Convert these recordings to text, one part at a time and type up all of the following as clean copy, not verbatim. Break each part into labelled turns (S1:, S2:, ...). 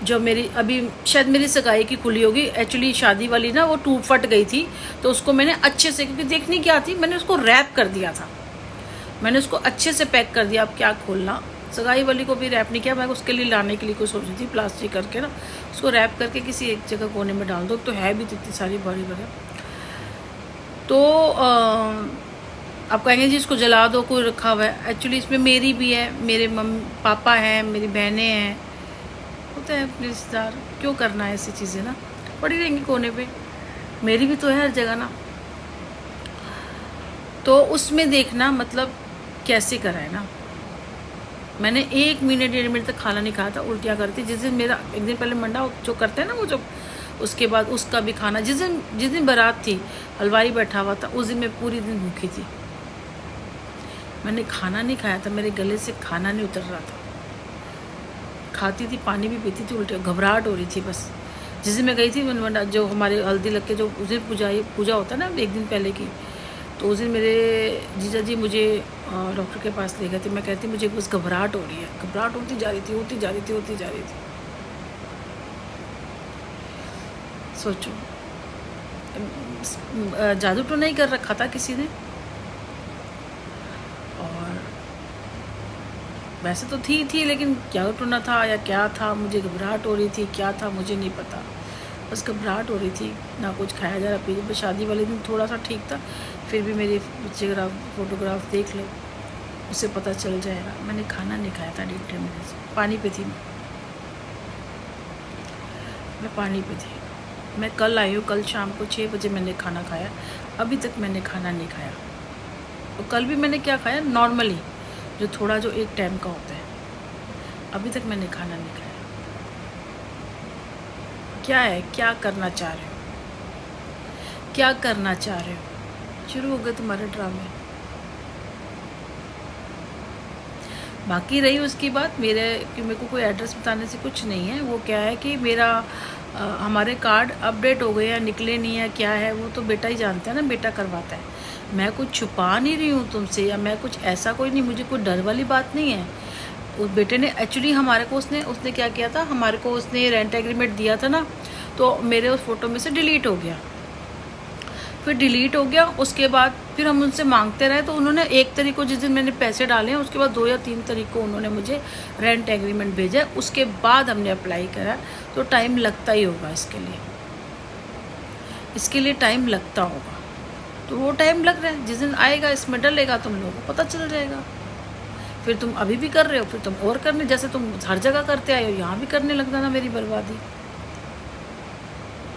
S1: जो मेरी अभी शायद मेरी सगाई की खुली होगी, एक्चुअली शादी वाली ना वो टूट फट गई थी, तो उसको मैंने अच्छे से, क्योंकि देखनी क्या थी, मैंने उसको रैप कर दिया था, मैंने उसको अच्छे से पैक कर दिया। अब क्या खोलना, सगाई वाली को भी रैप नहीं किया, मैं उसके लिए लाने के लिए कोई सोच रही थी प्लास्टिक करके ना, उसको रैप करके किसी एक जगह कोने में डाल दो, तो है भी इतनी सारी बड़ी बड़ी। तो आप कहेंगे जी इसको जला दो, कोई रखा हुआ है, एक्चुअली इसमें मेरी भी है, मेरे पापा हैं, मेरी बहनें हैं, होते हैं अपने रिश्तेदार, क्यों करना है ऐसी चीज़ें ना, पड़ी रहेंगी कोने पे, मेरी भी तो है हर जगह ना। तो उसमें देखना मतलब कैसे करा है ना, मैंने 1 मिनट 1.5 मिनट तक खाना नहीं खाया था, उल्टियाँ करती। जिस दिन मेरा एक दिन पहले मंडा जो करते हैं ना वो, जो उसके बाद उसका भी खाना, जिस दिन बारात थी, हलवाई बैठा हुआ था, उस दिन मैं पूरी दिन भूखी थी, मैंने खाना नहीं खाया था, मेरे गले से खाना नहीं उतर रहा था, खाती थी, पानी भी पीती थी, उल्टी घबराहट हो रही थी बस। जिस दिन मैं गई थी मंडा, जो हमारे हल्दी लग के जो उस दिन पूजा होता है ना, एक दिन पहले की, तो उस दिन मेरे जीजा जी मुझे डॉक्टर के पास ले गए थे। मैं कहती मुझे बस घबराहट हो रही है, घबराहट होती जा रही थी, होती जा रही थी, होती जा रही थी। सोचो, जादू तो नहीं कर रखा था किसी ने, और वैसे तो थी लेकिन क्या टूना था या क्या था, मुझे घबराहट हो रही थी, क्या था मुझे नहीं पता, बस घबराहट हो रही थी, ना कुछ खाया जा रहा पी। शादी वाले दिन थोड़ा सा ठीक था, फिर भी मेरी फोटोग्राफ देख लो, उससे पता चल जाएगा। मैंने खाना नहीं खाया था 1.5 महीने से, पानी पे थी मैं पानी पे थी। मैं कल आई हूँ, कल शाम को 6 बजे मैंने खाना खाया, अभी तक मैंने खाना नहीं खाया। और कल भी मैंने क्या खाया, नॉर्मली जो थोड़ा जो एक टाइम का होता है, अभी तक मैंने खाना नहीं खाया। क्या है, क्या करना चाह रहे हो, क्या करना चाह रहे हो, शुरू हो गए तुम्हारे ड्रामे। बाकी रही उसकी बात, मेरे को कोई एड्रेस बताने से कुछ नहीं है। वो क्या है कि मेरा हमारे कार्ड अपडेट हो गए हैं, निकले नहीं है, क्या है वो तो बेटा ही जानता है ना, बेटा करवाता है। मैं कुछ छुपा नहीं रही हूँ तुमसे, या मैं कुछ ऐसा कोई नहीं, मुझे कोई डर वाली बात नहीं है। उस बेटे ने एक्चुअली हमारे को उसने क्या किया था, हमारे को उसने रेंट एग्रीमेंट दिया था ना, तो मेरे उस फोटो में से डिलीट हो गया। फिर डिलीट हो गया, उसके बाद फिर हम उनसे मांगते रहे, तो उन्होंने 1 तारीख को जिस दिन मैंने पैसे डाले हैं, उसके बाद 2 या 3 तारीख को उन्होंने मुझे रेंट एग्रीमेंट भेजा, उसके बाद हमने अप्लाई करा। तो टाइम लगता ही होगा इसके लिए टाइम लगता होगा। तो वो टाइम लग रहा है, जिस दिन आएगा इसमें डलेगा, तुम लोगों को पता चल जाएगा। फिर तुम अभी भी कर रहे हो, फिर तुम और करने, जैसे तुम हर जगह करते आए हो, यहाँ भी करने लग जाना मेरी बर्बादी।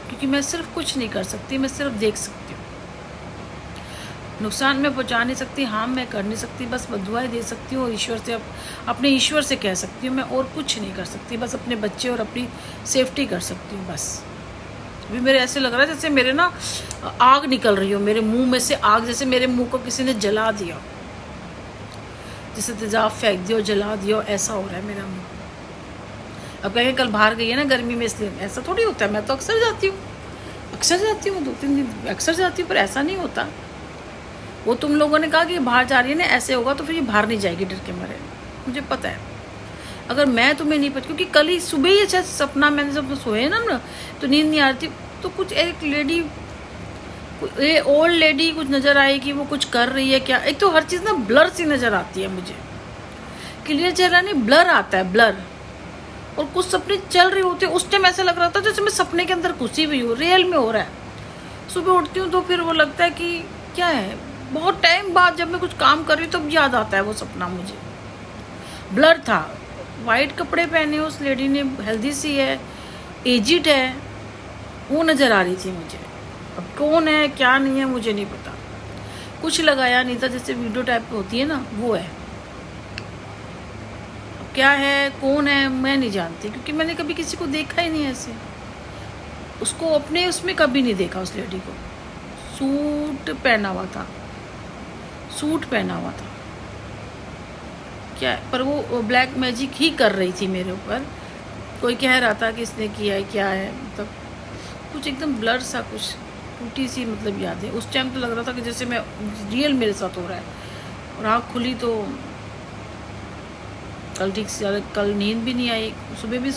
S1: क्योंकि मैं सिर्फ कुछ नहीं कर सकती, मैं सिर्फ देख सकती हूँ, नुकसान में पहुँचा नहीं सकती, हाँ मैं कर नहीं सकती, बस दुआएं दे सकती हूँ, और ईश्वर से अपने ईश्वर से कह सकती हूँ मैं, और कुछ नहीं कर सकती, बस अपने बच्चे और अपनी सेफ्टी कर सकती हूँ बस। अभी मेरे ऐसे लग रहा है जैसे मेरे ना आग निकल रही हो, मेरे मुंह में से आग, जैसे मेरे मुंह को किसी ने जला दिया, जैसे तेजाब फेंक दियो, जला दियो, ऐसा हो रहा है मेरा मुंह। अब कहेंगे कल बाहर गई है ना गर्मी में, इसलिए ऐसा थोड़ी होता है, मैं तो अक्सर जाती हूँ 2-3 दिन अक्सर जाती हूँ, पर ऐसा नहीं होता। वो तुम लोगों ने कहा कि बाहर जा रही है ना, ऐसे होगा, तो फिर ये बाहर नहीं जाएगी डर के मारे, मुझे पता है। अगर मैं तुम्हें नहीं पता, क्योंकि कल ही सुबह ही अच्छा सपना, मैंने जब सोए ना तो नींद नहीं आ रही थी, तो कुछ एक लेडी, ओल्ड लेडी कुछ नज़र आई कि वो कुछ कर रही है क्या। एक तो हर चीज़ ना ब्लर सी नज़र आती है मुझे, क्लियर चेहरा नहीं, ब्लर आता है, ब्लर। और कुछ सपने चल रहे होते हैं, उस टाइम ऐसा लग रहा था जैसे मैं सपने के अंदर घुसी हुई हूँ, रियल में हो रहा है। सुबह उठती हूँ तो फिर वो लगता है कि क्या है, बहुत टाइम बाद जब मैं कुछ काम कर रही हूँ तब याद आता है वो सपना मुझे। ब्लर था, वाइट कपड़े पहने उस लेडी ने, हेल्दी सी है, एजिड है, वो नज़र आ रही थी मुझे। अब कौन है क्या नहीं है मुझे नहीं पता, कुछ लगाया नहीं था, जैसे वीडियो टाइप होती है ना वो है। अब क्या है कौन है मैं नहीं जानती, क्योंकि मैंने कभी किसी को देखा ही नहीं ऐसे, उसको अपने उसमें कभी नहीं देखा। उस लेडी को सूट पहना हुआ था, क्या है, पर वो ब्लैक मैजिक ही कर रही थी मेरे ऊपर। कोई कह रहा था कि इसने किया है, क्या है, मतलब कुछ एकदम ब्लर सा, कुछ टूटी सी मतलब याद है। उस टाइम तो लग रहा था कि जैसे मैं रियल मेरे साथ हो रहा है। और आँख खुली तो कल ठीक से, कल नींद भी नहीं आई, सुबह भी